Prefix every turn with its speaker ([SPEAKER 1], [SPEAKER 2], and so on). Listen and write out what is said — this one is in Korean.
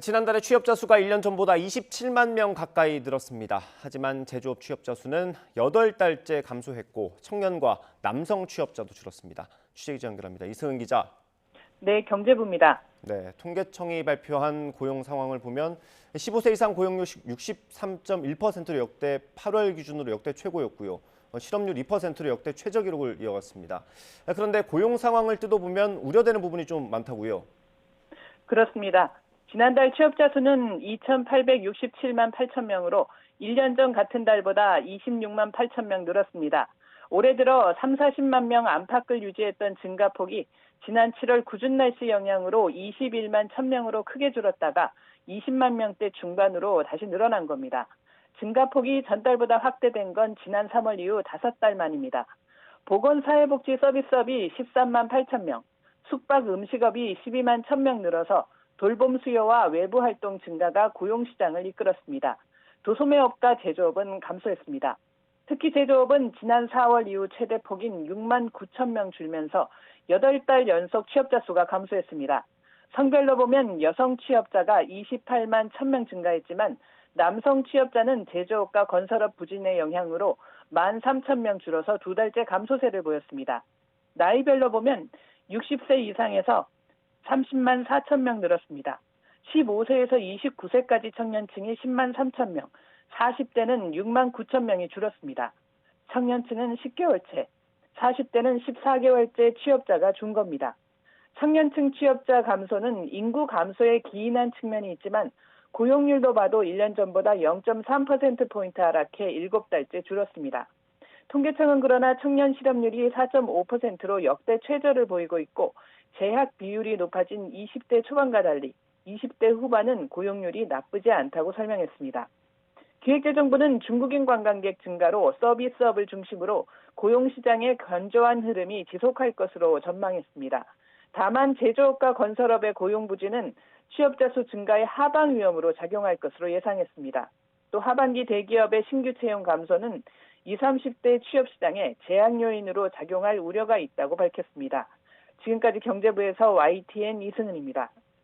[SPEAKER 1] 지난달에 취업자 수가 1년 전보다 27만 명 가까이 늘었습니다. 하지만 제조업 취업자 수는 8달째 감소했고 청년과 남성 취업자도 줄었습니다. 취재기자 연결합니다. 이승은 기자.
[SPEAKER 2] 네, 경제부입니다.
[SPEAKER 1] 네, 통계청이 발표한 고용 상황을 보면 15세 이상 고용률 63.1%로 역대 8월 기준으로 역대 최고였고요. 실업률 2%로 역대 최저 기록을 이어갔습니다. 그런데 고용 상황을 뜯어보면 우려되는 부분이 좀 많다고요.
[SPEAKER 2] 그렇습니다. 지난달 취업자 수는 2,867만 8천 명으로 1년 전 같은 달보다 26만 8천 명 늘었습니다. 올해 들어 40만 명 안팎을 유지했던 증가폭이 지난 7월 궂은 날씨 영향으로 21만 1천 명으로 크게 줄었다가 20만 명대 중반으로 다시 늘어난 겁니다. 증가폭이 전달보다 확대된 건 지난 3월 이후 5달 만입니다. 보건사회복지 서비스업이 13만 8천 명, 숙박 음식업이 12만 1천 명 늘어서 돌봄 수요와 외부 활동 증가가 고용시장을 이끌었습니다. 도소매업과 제조업은 감소했습니다. 특히 제조업은 지난 4월 이후 최대 폭인 6만 9천 명 줄면서 8달 연속 취업자 수가 감소했습니다. 성별로 보면 여성 취업자가 28만 1천 명 증가했지만 남성 취업자는 제조업과 건설업 부진의 영향으로 1만 3천 명 줄어서 2달째 감소세를 보였습니다. 나이별로 보면 60세 이상에서 30만 4천 명 늘었습니다. 15세에서 29세까지 청년층이 10만 3천 명, 40대는 6만 9천 명이 줄었습니다. 청년층은 10개월째, 40대는 14개월째 취업자가 준 겁니다. 청년층 취업자 감소는 인구 감소에 기인한 측면이 있지만 고용률도 봐도 1년 전보다 0.3%포인트 하락해 7달째 줄었습니다. 통계청은 그러나 청년 실업률이 4.5%로 역대 최저를 보이고 있고 재학 비율이 높아진 20대 초반과 달리 20대 후반은 고용률이 나쁘지 않다고 설명했습니다. 기획재정부는 중국인 관광객 증가로 서비스업을 중심으로 고용시장의 견조한 흐름이 지속할 것으로 전망했습니다. 다만 제조업과 건설업의 고용 부진은 취업자 수 증가의 하방 위험으로 작용할 것으로 예상했습니다. 또 하반기 대기업의 신규 채용 감소는 20, 30대 취업시장에 제약 요인으로 작용할 우려가 있다고 밝혔습니다. 지금까지 경제부에서 YTN 이승은입니다.